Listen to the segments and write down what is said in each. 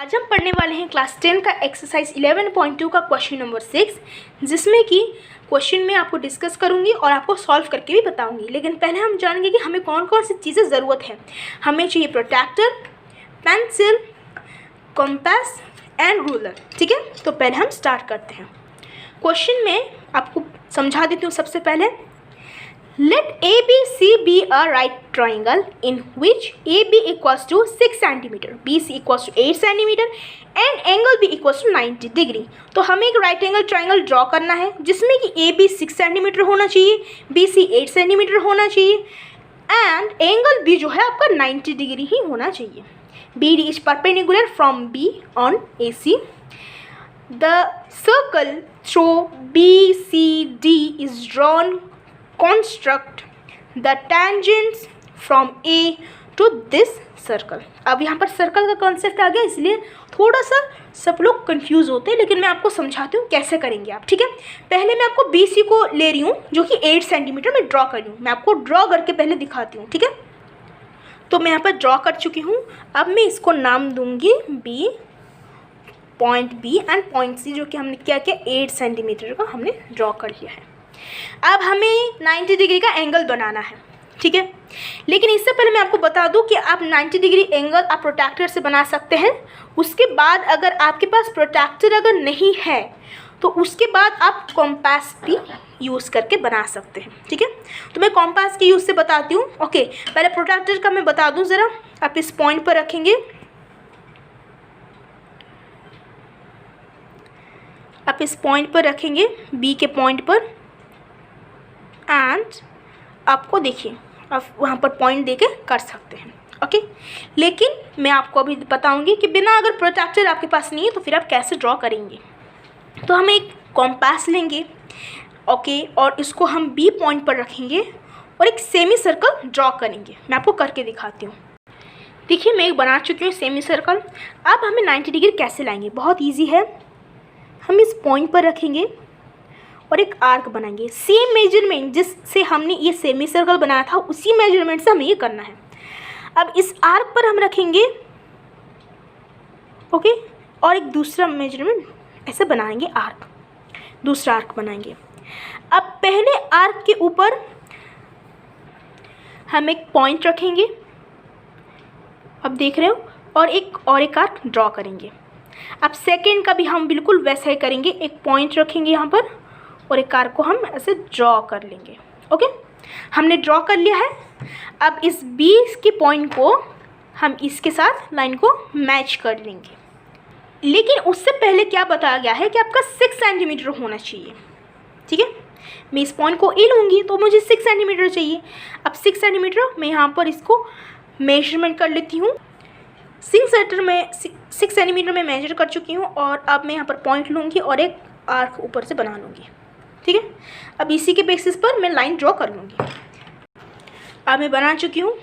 आज हम पढ़ने वाले हैं क्लास 10 का एक्सरसाइज 11.2 का क्वेश्चन नंबर 6, जिसमें कि क्वेश्चन में आपको डिस्कस करूंगी और आपको सॉल्व करके भी बताऊंगी। लेकिन पहले हम जानेंगे कि हमें कौन कौन सी चीज़ें ज़रूरत है। हमें चाहिए protractor, pencil, compass and ruler. ठीक है, तो पहले हम स्टार्ट करते हैं। क्वेश्चन में आपको समझा देती हूँ। सबसे पहले let ABC be a right triangle in which AB equals to 6 cm, BC equals to 8 cm and angle B equals to 90 degree। तो हमें एक राइट एंगल ट्राइंगल ड्रॉ करना है जिसमें कि AB 6 cm होना चाहिए, BC 8 cm होना चाहिए एंड एंगल B जो है आपका 90 डिग्री ही होना चाहिए। BD is perpendicular from B on AC। The circle through BCD is drawn। Construct the tangents from A to this circle। अब यहाँ पर सर्कल का कॉन्सेप्ट आ गया, इसलिए थोड़ा सा सब लोग कंफ्यूज होते हैं, लेकिन मैं आपको समझाती हूँ कैसे करेंगे आप। ठीक है, पहले मैं आपको BC को ले रही हूँ जो कि 8 सेंटीमीटर में ड्रॉ कर रही हूँ। मैं आपको ड्रॉ करके पहले दिखाती हूँ। ठीक है, तो मैं यहाँ पर ड्रॉ कर चुकी हूँ। अब मैं इसको नाम दूँगी B, point B and point C, जो कि हमने क्या किया 8 सेंटीमीटर का हमने ड्रॉ कर लिया है। अब हमें 90 डिग्री का एंगल बनाना है। ठीक है, लेकिन इससे पहले मैं आपको बता दूं कि आप 90 डिग्री एंगल आप प्रोट्रैक्टर से बना सकते हैं। उसके बाद अगर आपके पास प्रोट्रैक्टर अगर नहीं है तो उसके बाद आप कॉम्पास भी यूज़ करके बना सकते हैं। ठीक है, तो मैं कॉम्पास के यूज़ से बताती हूँ। ओके, पहले प्रोट्रैक्टर का मैं बता दूँ ज़रा। आप इस पॉइंट पर रखेंगे, आप इस पॉइंट पर रखेंगे बी के पॉइंट पर एंड आपको देखिए आप वहाँ पर पॉइंट देके कर सकते हैं। ओके, लेकिन मैं आपको अभी बताऊंगी कि बिना अगर प्रोट्रैक्टर आपके पास नहीं है तो फिर आप कैसे ड्रॉ करेंगे। तो हम एक कॉम्पास लेंगे, ओके, और इसको हम बी पॉइंट पर रखेंगे और एक सेमी सर्कल ड्रॉ करेंगे। मैं आपको करके दिखाती हूँ। देखिए मैं एक बना चुकी हूँ सेमी सर्कल। अब हमें 90 डिग्री कैसे लाएंगे, बहुत ईजी है। हम इस पॉइंट पर रखेंगे और एक आर्क बनाएंगे। सेम मेजरमेंट जिससे हमने ये सेमी सर्कल बनाया था उसी मेजरमेंट से हमें ये करना है। अब इस आर्क पर हम रखेंगे, ओके, और एक दूसरा मेजरमेंट ऐसे बनाएंगे, आर्क, दूसरा आर्क बनाएंगे। अब पहले आर्क के ऊपर हम एक पॉइंट रखेंगे, अब देख रहे हो, और एक आर्क ड्रॉ करेंगे। अब सेकेंड का भी हम बिल्कुल वैसा ही करेंगे, एक पॉइंट रखेंगे यहाँ पर और एक आर्क को हम ऐसे ड्रॉ कर लेंगे। ओके, हमने ड्रॉ कर लिया है। अब इस 20 के पॉइंट को हम इसके साथ लाइन को मैच कर लेंगे। लेकिन उससे पहले क्या बताया गया है कि आपका 6 सेंटीमीटर होना चाहिए। ठीक है, मैं इस पॉइंट को ए लूँगी तो मुझे 6 सेंटीमीटर चाहिए। अब 6 सेंटीमीटर मैं यहाँ पर इसको मेजरमेंट कर लेती हूँ। 6 सेंटीमीटर में मेजर कर चुकी हूँ और अब मैं यहाँ पर पॉइंट लूँगी और एक आर्क ऊपर से बना लूँगी। ठीक है, अब इसी के बेसिस पर मैं लाइन ड्रॉ कर लूँगी। अब मैं बना चुकी हूँ।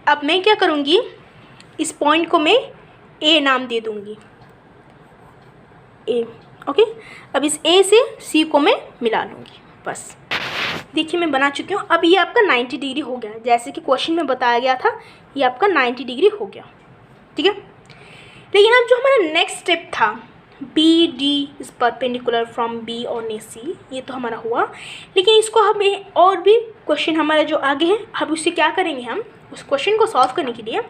अब मैं क्या करूँगी, इस पॉइंट को मैं ए नाम दे दूँगी, ए। ओके, अब इस ए से सी को मैं मिला लूँगी। बस देखिए मैं बना चुकी हूँ। अब ये आपका 90 डिग्री हो गया, जैसे कि क्वेश्चन में बताया गया था, ये आपका 90 डिग्री हो गया। ठीक है, लेकिन अब जो हमारा नेक्स्ट स्टेप था, BD is perpendicular from B और AC, ये तो हमारा हुआ। लेकिन इसको हमें और भी क्वेश्चन हमारा जो आगे है, अब उससे क्या करेंगे, हम उस क्वेश्चन को सॉल्व करने के लिए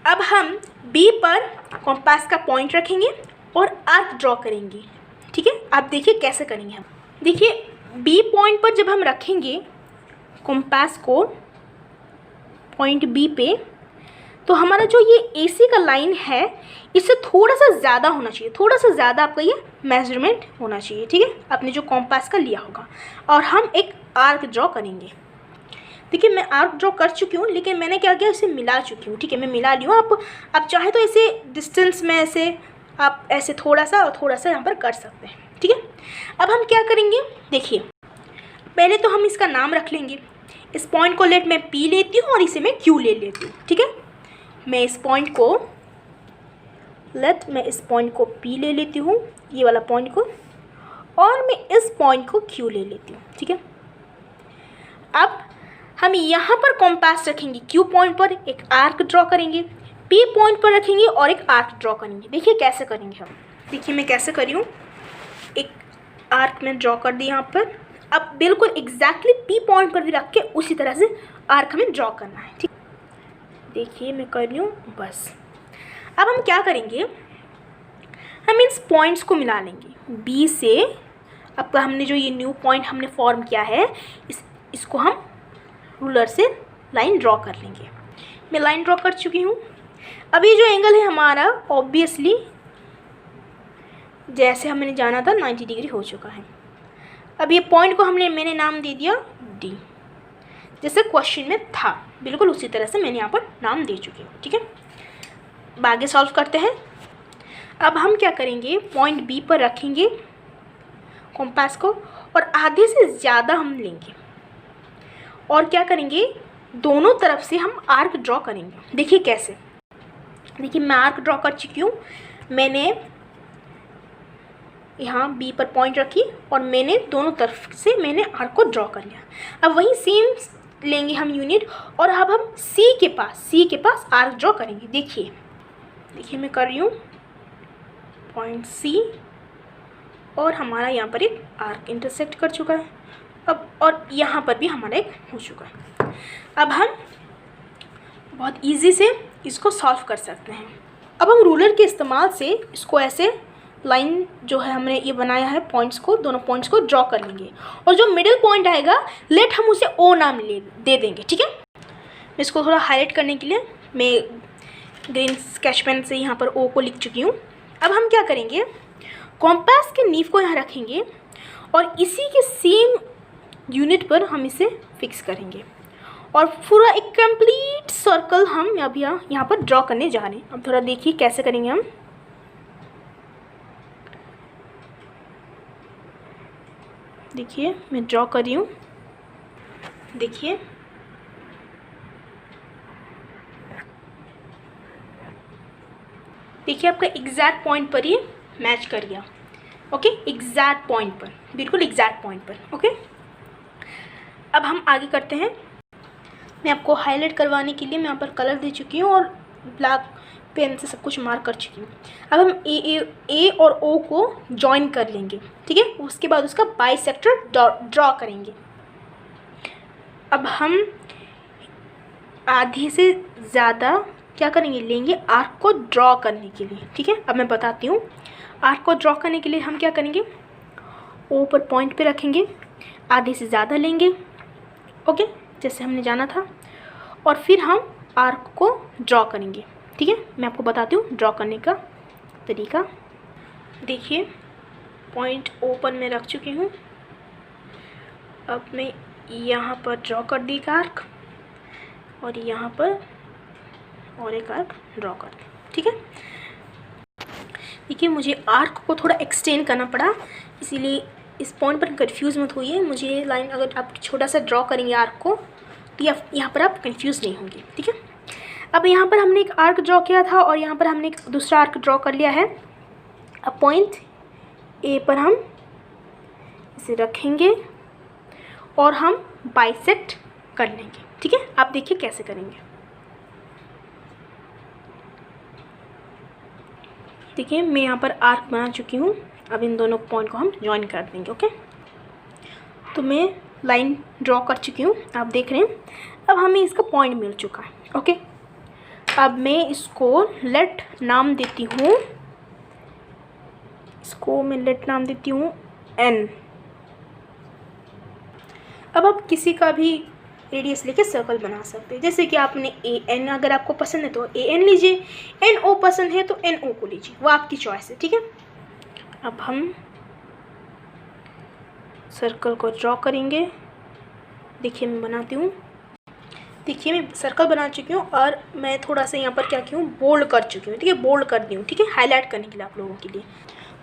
अब हम B पर कॉम्पास का पॉइंट रखेंगे और आर्क ड्रॉ करेंगे। ठीक है, आप देखिए कैसे करेंगे हम। देखिए B पॉइंट पर जब हम रखेंगे कॉम्पास को पॉइंट B पे, तो हमारा जो ये AC का लाइन है इससे थोड़ा सा ज़्यादा होना चाहिए, थोड़ा सा ज़्यादा आपका ये मेजरमेंट होना चाहिए। ठीक है, आपने जो कॉम्पास का लिया होगा, और हम एक आर्क ड्रॉ करेंगे। देखिए मैं आर्क ड्रॉ कर चुकी हूँ, लेकिन मैंने क्या किया, इसे मिला चुकी हूँ। ठीक है, मैं मिला ली हूँ। आप चाहे तो ऐसे डिस्टेंस में ऐसे आप ऐसे थोड़ा सा और थोड़ा सा यहाँ पर कर सकते हैं। ठीक है, अब हम क्या करेंगे, देखिए पहले तो हम इसका नाम रख लेंगे। इस पॉइंट को मैं P लेती हूँ और इसे मैं Q ले लेती हूँ। ठीक है, मैं इस पॉइंट को P ले लेती हूँ, ये वाला पॉइंट को, और मैं इस पॉइंट को Q ले लेती हूँ। ठीक है, अब हम यहाँ पर कॉम्पास रखेंगे, Q पॉइंट पर एक आर्क ड्रॉ करेंगे, पी पॉइंट पर रखेंगे और एक आर्क ड्रॉ करेंगे। देखिए कैसे करेंगे हम, देखिए मैं कैसे करी हूँ। एक आर्क में ड्रॉ कर दी यहाँ पर। अब बिल्कुल एग्जैक्टली पी पॉइंट पर भी रख के उसी तरह से आर्क हमें ड्रॉ करना है। ठीक, देखिए मैं कर रही हूँ बस। अब हम क्या करेंगे, हम इन पॉइंट्स को मिला लेंगे बी से। अब हमने जो ये न्यू पॉइंट हमने फॉर्म किया है, इसको हम रूलर से लाइन ड्रॉ कर लेंगे। मैं लाइन ड्रॉ कर चुकी हूँ। अब ये जो एंगल है हमारा ऑब्वियसली जैसे हमने जाना था 90 डिग्री हो चुका है। अब ये पॉइंट को मैंने नाम दे दिया डी, जैसे क्वेश्चन में था बिल्कुल उसी तरह से मैंने यहाँ पर नाम दे चुकी हूँ। ठीक है, अब आगे सॉल्व करते हैं। अब हम क्या करेंगे, पॉइंट बी पर रखेंगे कॉम्पास को और आधे से ज़्यादा हम लेंगे और क्या करेंगे, दोनों तरफ से हम आर्क ड्रॉ करेंगे। देखिए कैसे, देखिए मैं आर्क ड्रॉ कर चुकी हूँ। मैंने यहाँ बी पर पॉइंट रखी और मैंने दोनों तरफ से मैंने आर्क को ड्रॉ कर लिया। अब वही सेम लेंगे हम यूनिट और अब हम सी के पास आर्क ड्रॉ करेंगे। देखिए मैं कर रही हूँ पॉइंट सी और हमारा यहाँ पर एक आर्क इंटरसेक्ट कर चुका है। अब और यहाँ पर भी हमारा एक हो चुका है। अब हम बहुत इजी से इसको सॉल्व कर सकते हैं। अब हम रूलर के इस्तेमाल से इसको ऐसे लाइन जो है हमने ये बनाया है पॉइंट्स को, दोनों पॉइंट्स को ड्रॉ कर लेंगे और जो मिडिल पॉइंट आएगा लेट हम उसे ओ नाम दे देंगे। ठीक है, मैं इसको थोड़ा हाईलाइट करने के लिए मैं ग्रीन स्केच पेन से यहाँ पर ओ को लिख चुकी हूँ। अब हम क्या करेंगे, कॉम्पास के नीव को यहाँ रखेंगे और इसी के सेम यूनिट पर हम इसे फिक्स करेंगे और पूरा एक कंप्लीट सर्कल हम अभी यहाँ पर ड्रॉ करने जा रहे हैं। अब थोड़ा देखिए कैसे करेंगे हम। देखिए मैं ड्रॉ कर रही हूँ। देखिए आपका एग्जैक्ट पॉइंट पर ही मैच कर गया। ओके, एग्जैक्ट पॉइंट पर, बिल्कुल एग्जैक्ट पॉइंट पर। ओके, अब हम आगे करते हैं। मैं आपको हाईलाइट करवाने के लिए मैं यहाँ पर कलर दे चुकी हूँ और ब्लैक पेन से सब कुछ मार्क कर चुकी हूँ। अब हम ए और ओ को जॉइन कर लेंगे। ठीक है, उसके बाद उसका बाइसेक्टर ड्रॉ करेंगे। अब हम आधे से ज़्यादा क्या करेंगे, लेंगे आर्क को ड्रॉ करने के लिए। ठीक है, अब मैं बताती हूँ। आर्क को ड्रॉ करने के लिए हम क्या करेंगे, ओ पर पॉइंट पे रखेंगे, आधे से ज़्यादा लेंगे। ओके, जैसे हमने जाना था, और फिर हम आर्क को ड्रॉ करेंगे। ठीक है, मैं आपको बताती हूँ ड्रॉ करने का तरीका। देखिए पॉइंट ओ पर मैं रख चुकी हूँ। अब मैं यहाँ पर ड्रॉ कर दी आर्क और यहाँ पर और एक आर्क ड्रॉ कर दी। ठीक है, देखिए मुझे आर्क को थोड़ा एक्सटेंड करना पड़ा, इसीलिए इस पॉइंट पर कंफ्यूज मत होइए। मुझे लाइन अगर आप छोटा सा ड्रॉ करेंगे आर्क को तो यहाँ पर आप कंफ्यूज नहीं होंगे। ठीक है, अब यहाँ पर हमने एक आर्क ड्रॉ किया था और यहाँ पर हमने एक दूसरा आर्क ड्रॉ कर लिया है। अब पॉइंट ए पर हम इसे रखेंगे और हम बाइसेक्ट कर लेंगे। ठीक है, आप देखिए कैसे करेंगे। देखिए मैं यहाँ पर आर्क बना चुकी हूँ। अब इन दोनों पॉइंट को हम ज्वाइन कर देंगे। ओके, तो मैं लाइन ड्रॉ कर चुकी हूँ, आप देख रहे हैं। अब हमें इसका पॉइंट मिल चुका है। ओके, अब मैं इसको लेट नाम देती हूँ, इसको मैं लेट नाम देती हूँ एन। अब आप किसी का भी रेडियस लेके सर्कल बना सकते हैं, जैसे कि आपने ए एन अगर आपको पसंद है तो ए एन लीजिए, एन ओ पसंद है तो एन ओ को लीजिए, वो आपकी चॉइस है। ठीक है, अब हम सर्कल को ड्रॉ करेंगे। देखिए मैं बनाती हूँ। देखिए मैं सर्कल बना चुकी हूँ और मैं थोड़ा सा यहाँ पर क्या की हूँ, बोल्ड कर चुकी हूँ। ठीक है, बोल्ड कर दी हूँ। ठीक है, हाईलाइट करने के लिए आप लोगों के लिए।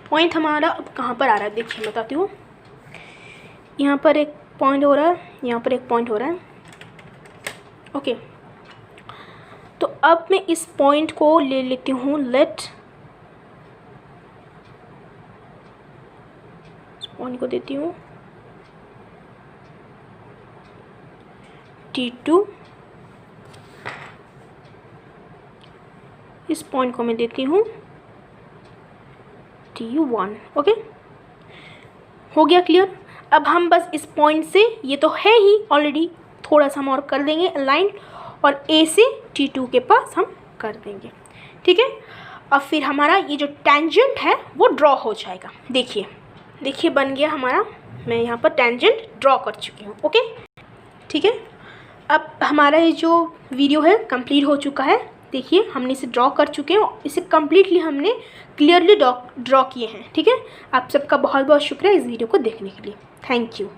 पॉइंट हमारा अब कहाँ पर आ रहा है, देखिए बताती हूँ। यहाँ पर एक पॉइंट हो रहा है, यहाँ पर एक पॉइंट हो रहा है। ओके, तो अब मैं इस पॉइंट को ले लेती हूँ लेट, इस पॉइंट को देती हूँ T2, इस पॉइंट को मैं देती हूँ T1। ओके, हो गया क्लियर। अब हम बस इस पॉइंट से, ये तो है ही ऑलरेडी, थोड़ा सा हम और कर देंगे अलाइन, और A से T2 के पास हम कर देंगे। ठीक है, अब फिर हमारा ये जो टेंजेंट है वो ड्रॉ हो जाएगा। देखिए देखिए बन गया हमारा, मैं यहाँ पर टेंजेंट ड्रॉ कर चुकी हूँ। ओके, ठीक है, अब हमारा ये जो वीडियो है कंप्लीट हो चुका है। देखिए हमने इसे ड्रॉ कर चुके हैं, इसे कम्प्लीटली हमने क्लियरली ड्रॉ किए हैं। ठीक है, आप सबका बहुत बहुत शुक्रिया इस वीडियो को देखने के लिए। Thank you.